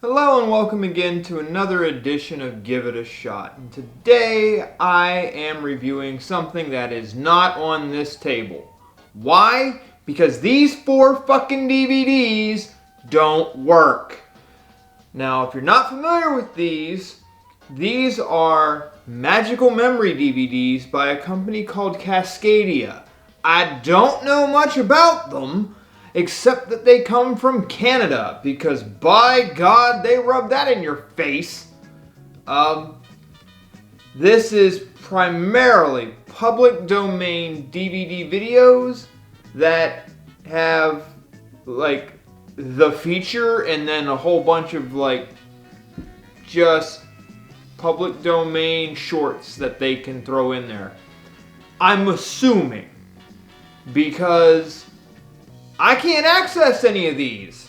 Hello and welcome again to another edition of Give It a Shot. And today I am reviewing something that is not on this table. Why? Because these 4 fucking DVDs don't work. Now, if you're not familiar with these are Magical Memory DVDs by a company called Cascadia. I don't know much about them, except that they come from Canada, because by God, they rub that in your face. This is primarily public domain DVD videos that have, like, the feature and then a whole bunch of, like, just public domain shorts that they can throw in there. I'm assuming, because I can't access any of these.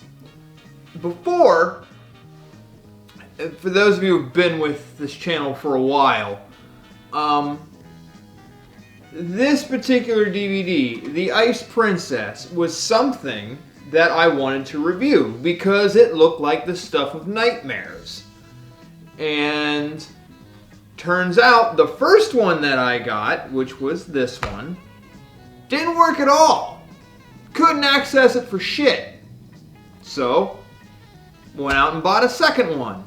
Before, for those of you who've been with this channel for a while, this particular DVD, The Ice Princess, was something that I wanted to review because it looked like the stuff of nightmares. And turns out the first one that I got, which was this one, didn't work at all. Couldn't access it for shit. So, went out and bought a second one.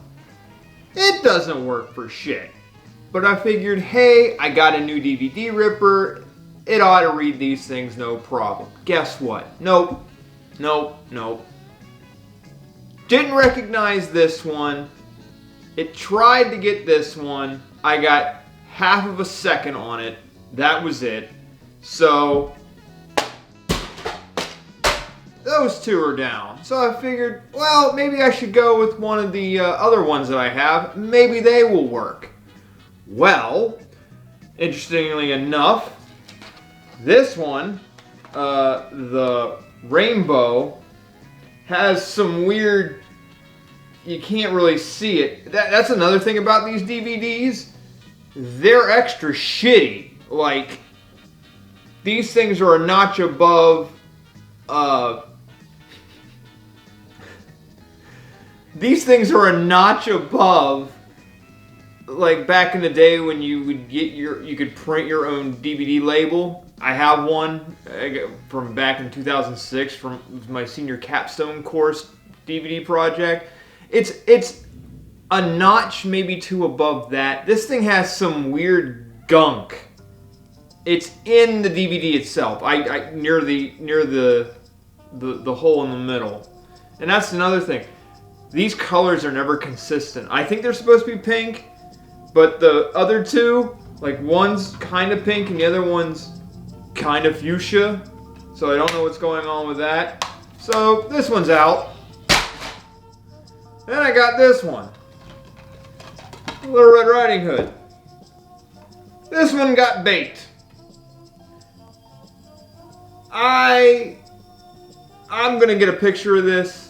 It doesn't work for shit. But I figured, hey, I got a new DVD ripper. It ought to read these things no problem. Guess what? Nope. Didn't recognize this one. It tried to get this one. I got half of a second on it. That was it. So those two are down. So I figured, well, maybe I should go with one of the other ones that I have. Maybe they will work. Well, interestingly enough, this one, the Rainbow, has some weird, you can't really see it. That's another thing about these DVDs. They're extra shitty. Like, these things are a notch above these things are a notch above, like, back in the day when you would get you could print your own DVD label. I have one from back in 2006 from my senior capstone course DVD project. It's a notch, maybe 2 above that. This thing has some weird gunk. It's in the DVD itself. I near the hole in the middle. And that's another thing. These colors are never consistent. I think they're supposed to be pink, but the other two, like, one's kind of pink and the other one's kind of fuchsia. So I don't know what's going on with that. So this one's out. Then I got this one. Little Red Riding Hood. This one got baked. I'm gonna get a picture of this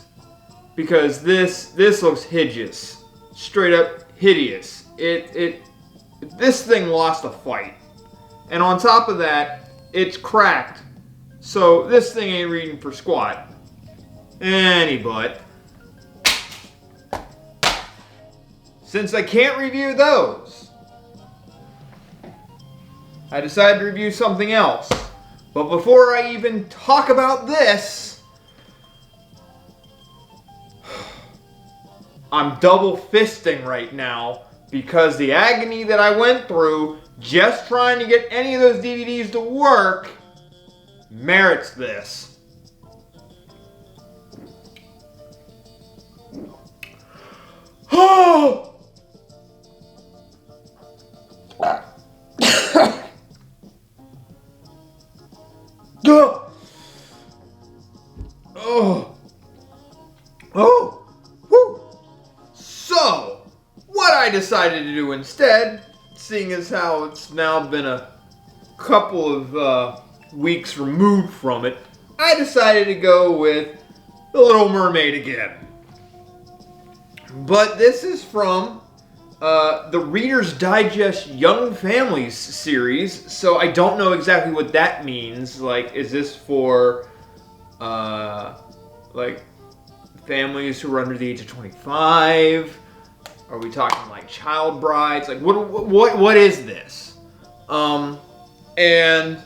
because this looks hideous. Straight up hideous. This thing lost a fight. And on top of that, it's cracked. So this thing ain't reading for squat. Any but. Since I can't review those, I decided to review something else. But before I even talk about this, I'm double fisting right now because the agony that I went through just trying to get any of those DVDs to work merits this. Oh! Oh! Woo! So, what I decided to do instead, seeing as how it's now been a couple of weeks removed from it, I decided to go with The Little Mermaid again. But this is from the Reader's Digest Young Families series, so I don't know exactly what that means. Like, is this for, like, families who are under the age of 25? Are we talking like child brides? Like what is this? And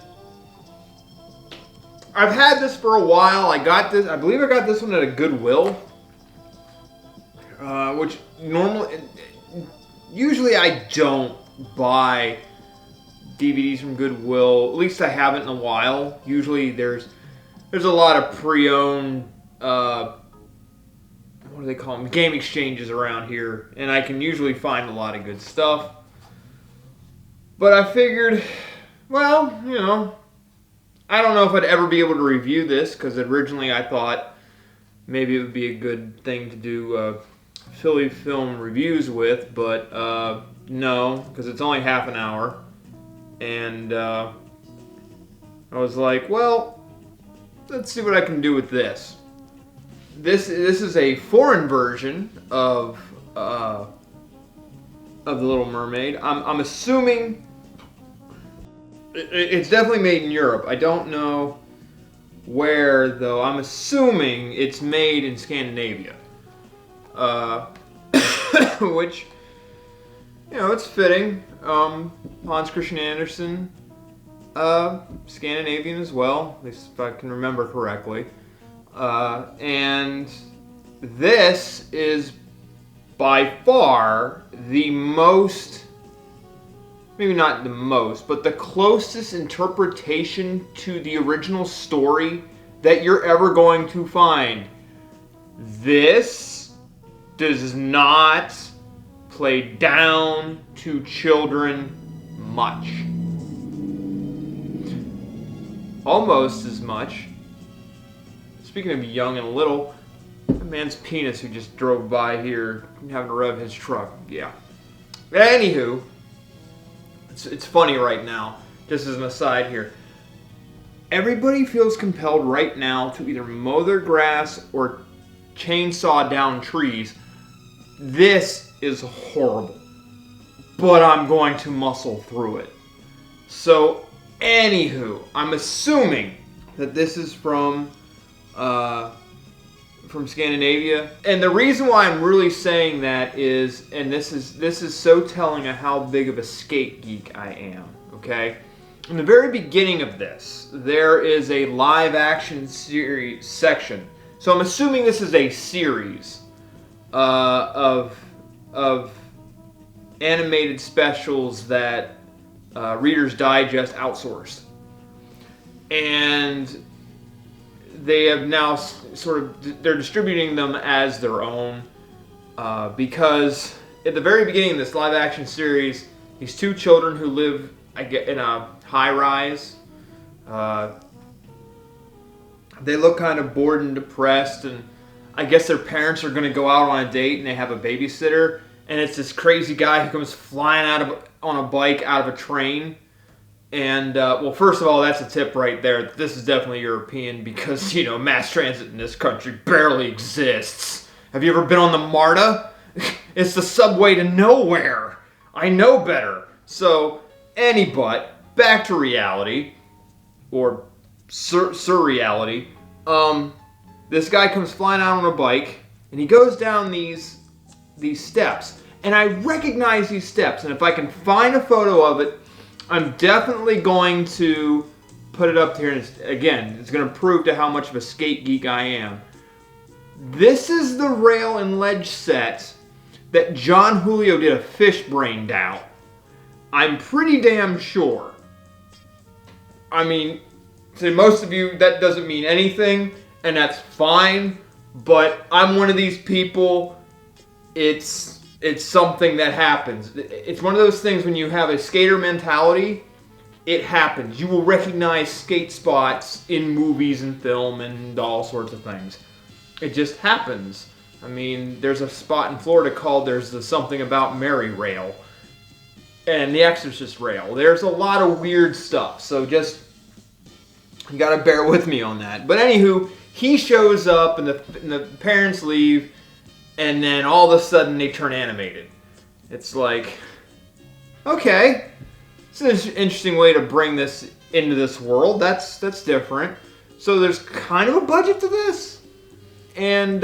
I've had this for a while. I believe I got this one at a Goodwill, which usually I don't buy DVDs from Goodwill. At least I haven't in a while. Usually there's a lot of pre-owned, what do they call them? Game exchanges around here, and I can usually find a lot of good stuff. But I figured, well, I don't know if I'd ever be able to review this, because originally I thought maybe it would be a good thing to do Philly film reviews with, but no, because it's only half an hour. And I was like, well, let's see what I can do with this. This is a foreign version of The Little Mermaid. I'm assuming it's definitely made in Europe. I don't know where, though. I'm assuming it's made in Scandinavia. Which, it's fitting. Hans Christian Andersen, Scandinavian as well, at least if I can remember correctly. And this is by far the most, maybe not the most, but the closest interpretation to the original story that you're ever going to find. This does not play down to children much. Almost as much. Speaking of young and little, a man's penis who just drove by here having to rev his truck. Yeah. Anywho, it's funny right now, just as an aside here. Everybody feels compelled right now to either mow their grass or chainsaw down trees. This is horrible, but I'm going to muscle through it. So, anywho, I'm assuming that this is from Scandinavia, and the reason why I'm really saying that is, and this is so telling of how big of a skate geek I am. Okay, in the very beginning of this, there is a live action series section. So I'm assuming this is a series of animated specials that Reader's Digest outsourced. And they have now they're distributing them as their own because at the very beginning of this live action series, these two children who live in a high rise, they look kind of bored and depressed, and I guess their parents are going to go out on a date and they have a babysitter, and it's this crazy guy who comes flying on a bike out of a train. And, well, first of all, that's a tip right there. This is definitely European because, mass transit in this country barely exists. Have you ever been on the MARTA? It's the subway to nowhere. I know better. So, back to reality, or surreality. This guy comes flying out on a bike, and he goes down these steps. And I recognize these steps, and if I can find a photo of it, I'm definitely going to put it up here. And it's going to prove to how much of a skate geek I am. This is the rail and ledge set that John Julio did a fish brain down. I'm pretty damn sure. I mean, to most of you, that doesn't mean anything, and that's fine. But I'm one of these people. It's something that happens. It's one of those things when you have a skater mentality, it happens. You will recognize skate spots in movies and film and all sorts of things. It just happens. I mean, there's a spot in Florida called there's the Something About Mary rail. And the Exorcist rail. There's a lot of weird stuff. So just, you gotta bear with me on that. But anywho, he shows up and the parents leave. And then all of a sudden they turn animated. It's like, okay, it's an interesting way to bring this into this world. That's different. So there's kind of a budget to this. And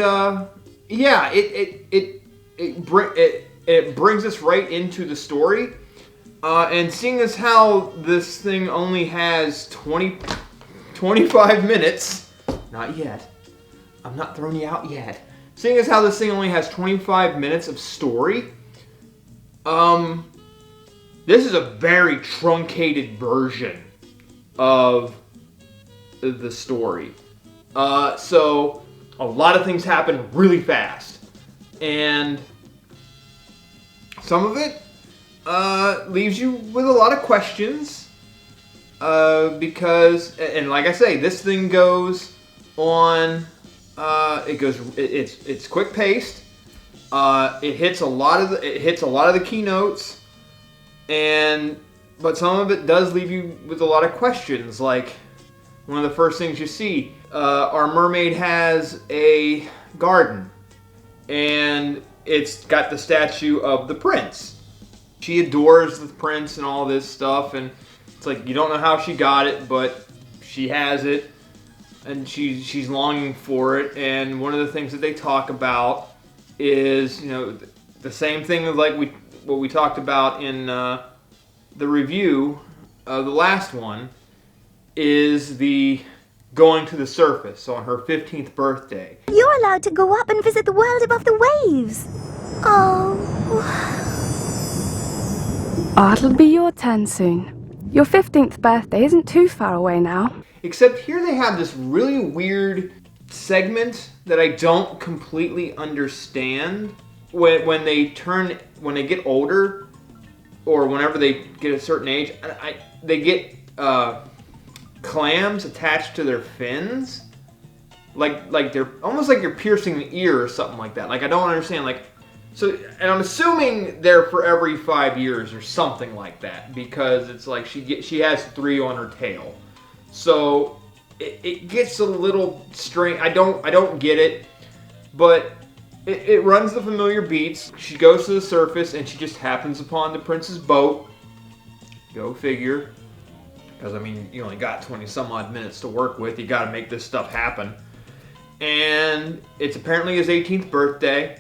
yeah, it brings us right into the story. And seeing as how this thing only has 25 minutes, not yet. I'm not throwing you out yet. Seeing as how this thing only has 25 minutes of story, this is a very truncated version of the story. So a lot of things happen really fast, and some of it leaves you with a lot of questions, because, and like I say, this thing goes on. It's quick paced. It hits a lot of the keynotes, but some of it does leave you with a lot of questions. Like, one of the first things you see, our mermaid has a garden, and it's got the statue of the prince. She adores the prince and all this stuff, and it's like, you don't know how she got it, but she has it, and she's longing for it. And one of the things that they talk about is, the same thing as like what we talked about in the review of the last one, is the going to the surface on her 15th birthday. You're allowed to go up and visit the world above the waves. Oh, it'll be your turn soon. Your 15th birthday isn't too far away now. Except here they have this really weird segment that I don't completely understand. When they get older, or whenever they get a certain age, they get clams attached to their fins, like they're almost like you're piercing the ear or something like that. Like, I don't understand. Like, so, and I'm assuming they're for every 5 years or something like that, because it's like she has 3 on her tail. So it gets a little strange. I don't get it, but it runs the familiar beats. She goes to the surface and she just happens upon the prince's boat. Go figure. Because, I mean, you only got 20 some odd minutes to work with. You got to make this stuff happen. And it's apparently his 18th birthday.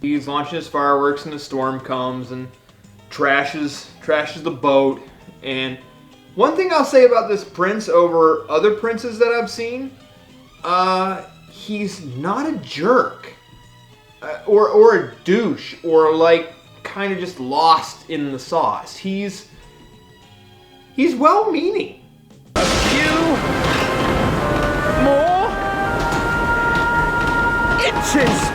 He's launching his fireworks and the storm comes and trashes the boat. And one thing I'll say about this prince over other princes that I've seen, he's not a jerk. Or a douche, or like kind of just lost in the sauce. He's well-meaning. A few more inches.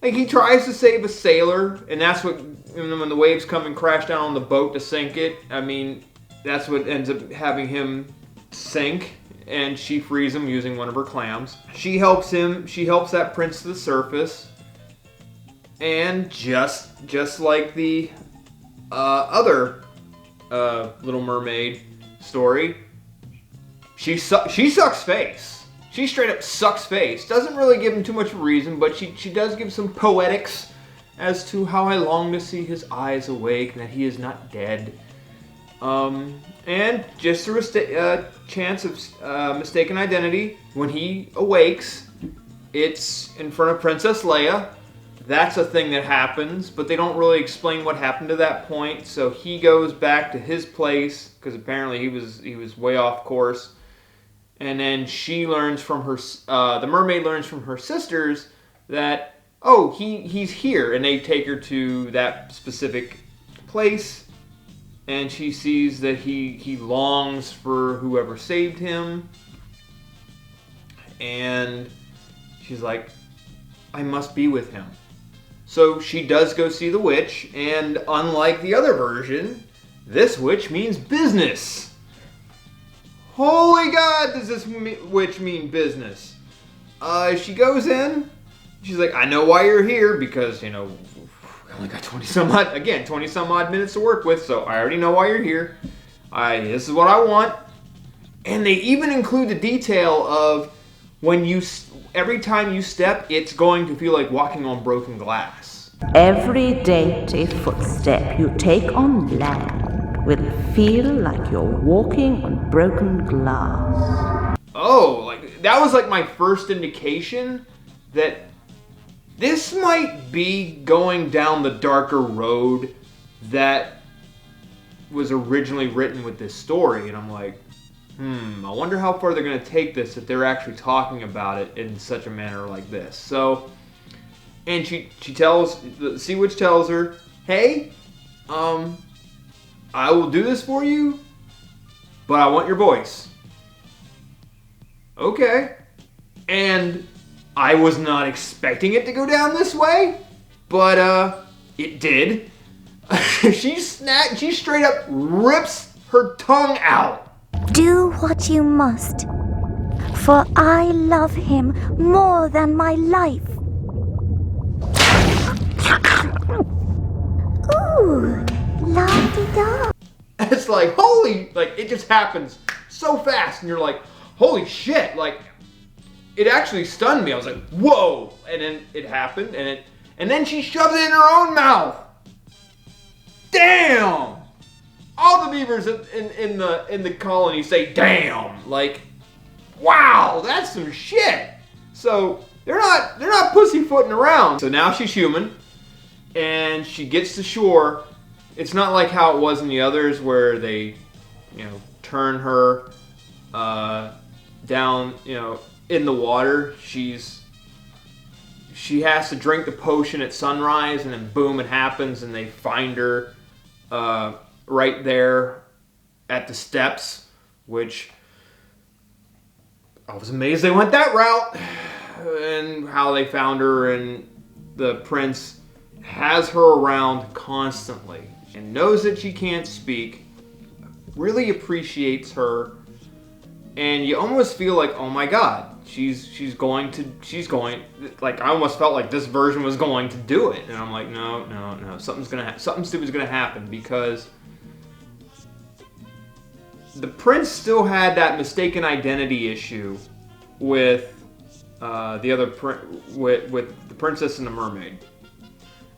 Like, he tries to save a sailor, and that's what, when the waves come and crash down on the boat to sink it, I mean, that's what ends up having him sink, and she frees him using one of her clams. She helps that prince to the surface, and just like the other Little Mermaid story, she sucks face. She straight up sucks face. Doesn't really give him too much of a reason, but she does give some poetics as to how I long to see his eyes awake and that he is not dead. And just through a chance of mistaken identity, when he awakes, it's in front of Princess Leia. That's a thing that happens, but they don't really explain what happened to that point. So he goes back to his place, because apparently he was way off course. And then she learns from her, the mermaid learns from her sisters that, oh, he's here, and they take her to that specific place, and she sees that he longs for whoever saved him, and she's like, I must be with him. So she does go see the witch, and unlike the other version, this witch means business. Holy God, does this witch mean business? She goes in, she's like, I know why you're here, because, we only got 20 some odd minutes to work with, so I already know why you're here. This is what I want. And they even include the detail of every time you step, it's going to feel like walking on broken glass. Every dainty footstep you take on land will feel like you're walking on broken glass. Oh, like that was like my first indication that this might be going down the darker road that was originally written with this story. And I'm like, I wonder how far they're going to take this if they're actually talking about it in such a manner like this. So, and she tells, the Sea Witch tells her, hey, I will do this for you, but I want your voice. Okay. And I was not expecting it to go down this way, but it did. She straight up rips her tongue out. Do what you must, for I love him more than my life. Ooh, la-di-da. It's like, holy, like, it just happens so fast, and you're like, holy shit, like, it actually stunned me. I was like, whoa, and then it happened, and then she shoved it in her own mouth. Damn! All the beavers in the colony say, damn, like, wow, that's some shit. So they're not pussyfooting around. So now she's human, and she gets to shore. It's not like how it was in the others where they, turn her down, in the water. She has to drink the potion at sunrise, and then boom, it happens, and they find her right there at the steps, which I was amazed they went that route, and how they found her. And the prince has her around constantly and knows that she can't speak, really appreciates her, and you almost feel like, oh my god, she's going, like, I almost felt like this version was going to do it, and I'm like, no, something stupid's gonna happen, because the prince still had that mistaken identity issue with with the princess and the mermaid.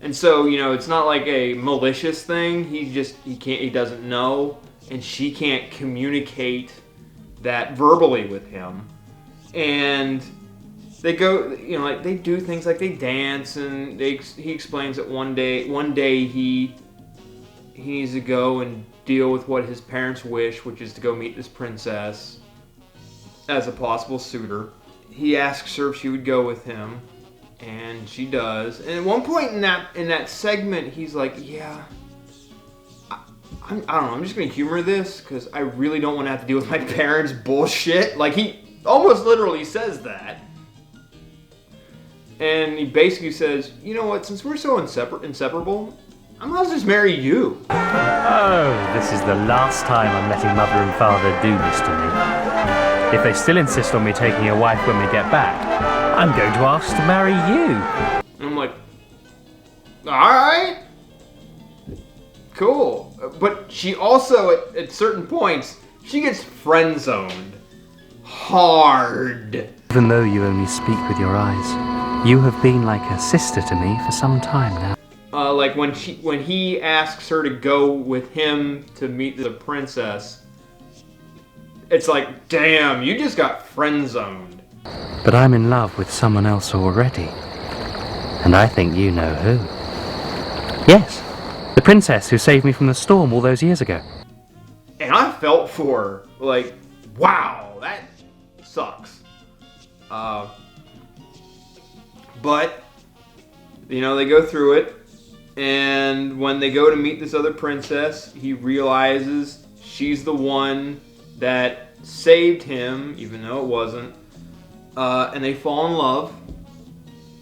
And so, it's not like a malicious thing. He doesn't know, and she can't communicate that verbally with him. And they go, like, they do things like they dance, and he explains that one day he needs to go and deal with what his parents wish, which is to go meet this princess as a possible suitor. He asks her if she would go with him, and she does. And at one point in that segment, he's like, yeah, I don't know, I'm just going to humor this because I really don't want to have to deal with my parents' bullshit. Like, he almost literally says that. And he basically says, you know what, since we're so inseparable, I might as well just marry you. Oh, this is the last time I'm letting Mother and Father do this to me. If they still insist on me taking a wife when we get back, I'm going to ask to marry you. And I'm like, alright. Cool. But she also, at certain points, she gets friend-zoned. Hard. Even though you only speak with your eyes, you have been like a sister to me for some time now. Like when he asks her to go with him to meet the princess, it's like, damn, you just got friend-zoned. But I'm in love with someone else already. And I think you know who. Yes, the princess who saved me from the storm all those years ago. And I felt for her. Like, wow, that sucks. But, they go through it. And when they go to meet this other princess, he realizes she's the one that saved him, even though it wasn't. And they fall in love,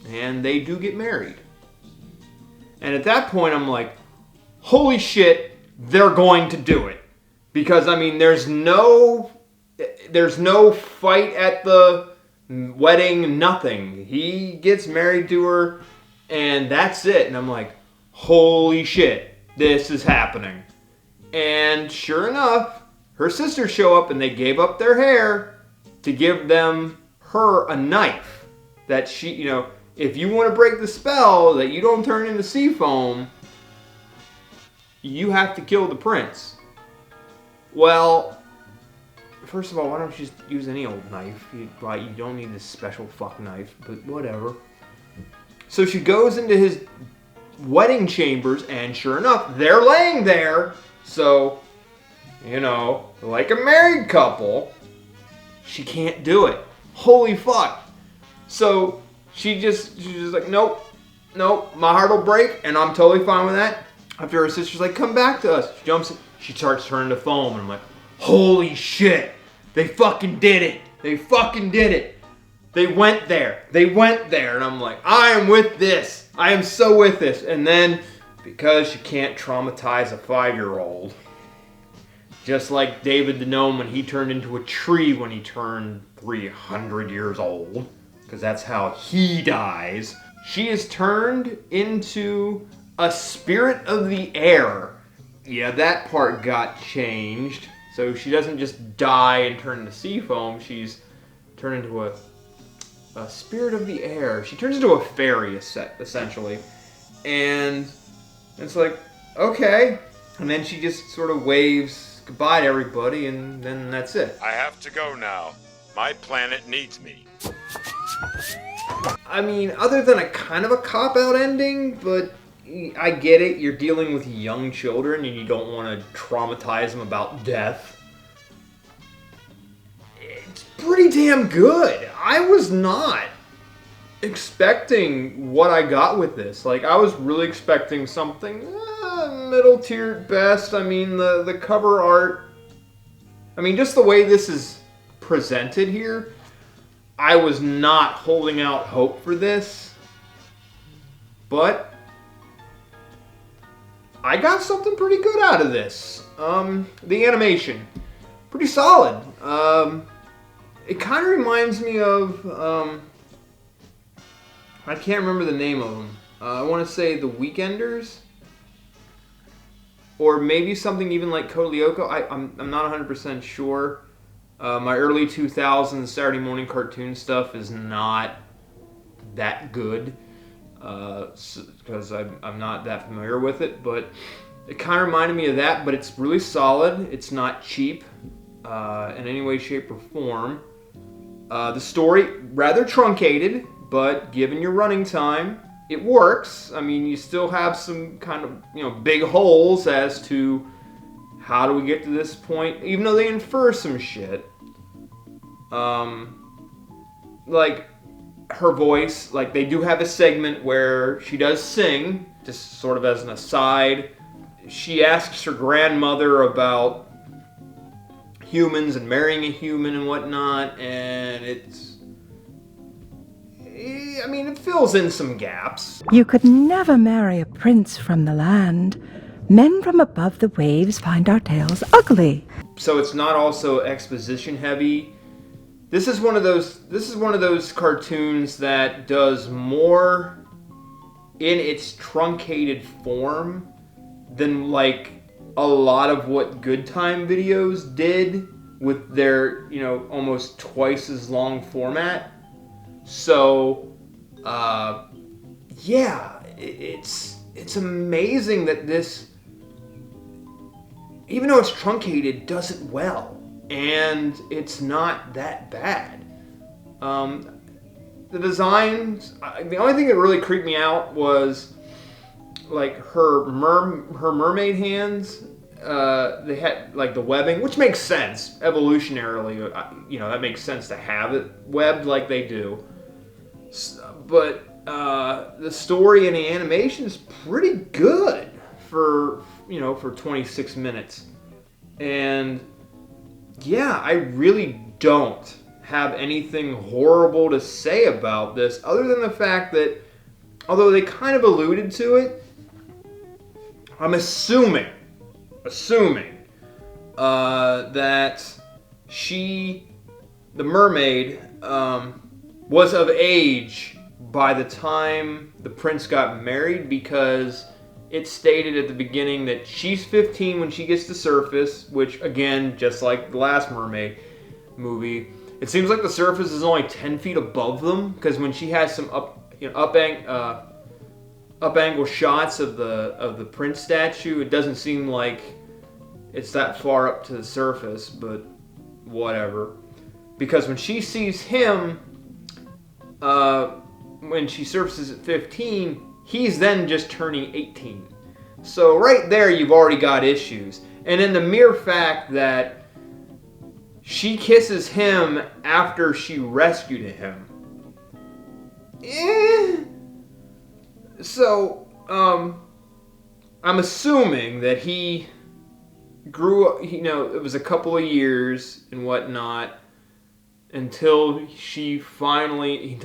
and they do get married. And at that point, I'm like, holy shit, they're going to do it. Because, there's no fight at the wedding, nothing. He gets married to her, and that's it. And I'm like, holy shit, this is happening. And sure enough, her sisters show up, and they gave up their hair to give her a knife that she, if you want to break the spell that you don't turn into sea foam, you have to kill the prince. Well, first of all, why don't you just use any old knife? You don't need this special fuck knife, but whatever. So she goes into his wedding chambers, and sure enough, they're laying there. So, you know, like a married couple, she can't do it. Holy fuck. So she's just like, nope, my heart will break, and I'm totally fine with that. After her sister's like, come back to us. She jumps in, she starts turning to foam, and I'm like, holy shit, they fucking did it. They fucking did it. They went there, and I'm like, I am with this. I am so with this. And then, because you can't traumatize a 5-year-old, just like David the Gnome when he turned into a tree when he turned 300 years old, because that's how he dies, she is turned into a spirit of the air. Yeah, that part got changed. So she doesn't just die and turn into sea foam, she's turned into a spirit of the air. She turns into a fairy, essentially. And it's like, okay. And then she just sort of waves goodbye to everybody, and then that's it. I have to go now. My planet needs me. I mean, other than a kind of a cop-out ending, but I get it. You're dealing with young children, and you don't want to traumatize them about death. It's pretty damn good. I was not expecting what I got with this. Like, I was really expecting something middle tier at best. I mean, the cover art, I mean, just the way this is presented here, I was not holding out hope for this. But I got something pretty good out of this. The animation, pretty solid. It kind of reminds me of, I can't remember the name of them. I want to say The Weekenders, or maybe something even like Code Lyoko. I'm not 100% sure. My early 2000s Saturday morning cartoon stuff is not that good, because I'm not that familiar with it, but it kind of reminded me of that, but it's really solid. It's not cheap in any way, shape, or form. The story, rather truncated, but given your running time, it works. I mean, you still have some kind of, big holes as to how do we get to this point, even though they infer some shit. Like, her voice, like, they do have a segment where she does sing, just sort of as an aside. She asks her grandmother about humans and marrying a human and whatnot, and it fills in some gaps. You could never marry a prince from the land. Men from above the waves find our tales ugly. So it's not also exposition heavy. This is one of those cartoons that does more in its truncated form than like a lot of what Good Time videos did with their, almost twice as long format. So, it's amazing that this, even though it's truncated, does it well. And it's not that bad. The designs, the only thing that really creeped me out was like her mermaid hands. They had like the webbing, which makes sense evolutionarily. That makes sense to have it webbed like they do. But the story and the animation is pretty good for 26 minutes. And yeah, I really don't have anything horrible to say about this, other than the fact that, although they kind of alluded to it, I'm assuming that the mermaid, was of age by the time the prince got married, because it stated at the beginning that she's 15 when she gets to surface, which, again, just like the last Mermaid movie, it seems like the surface is only 10 feet above them, because when she has some up angle shots of the prince statue, it doesn't seem like it's that far up to the surface, but whatever. Because when she sees him, when she surfaces at 15, he's then just turning 18. So right there, you've already got issues. And then the mere fact that she kisses him after she rescued him. So, I'm assuming that he grew up, you know, it was a couple of years and whatnot until he finally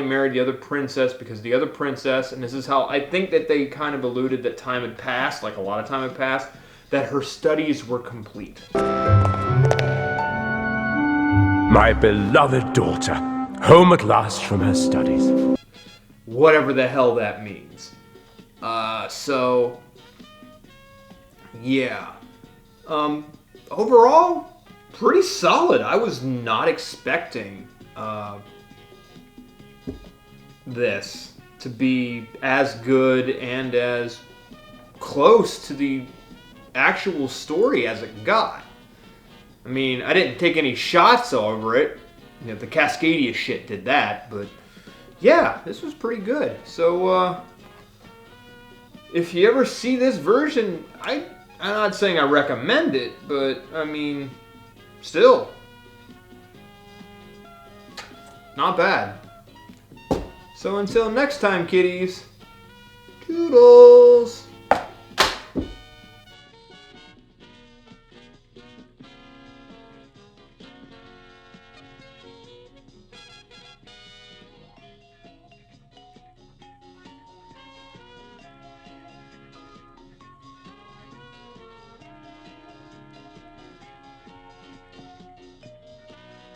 married the other princess, because the other princess, and this is how I think that they kind of alluded that time had passed, like a lot of time had passed, that her studies were complete. My beloved daughter, home at last from her studies. Whatever the hell that means. So, yeah. Overall, pretty solid. I was not expecting this to be as good and as close to the actual story as it got. I mean, I didn't take any shots over it. You know, the Cascadia shit did that, but yeah, this was pretty good. So, if you ever see this version, I'm not saying I recommend it, but I mean, still, not bad. So until next time, kiddies, toodles!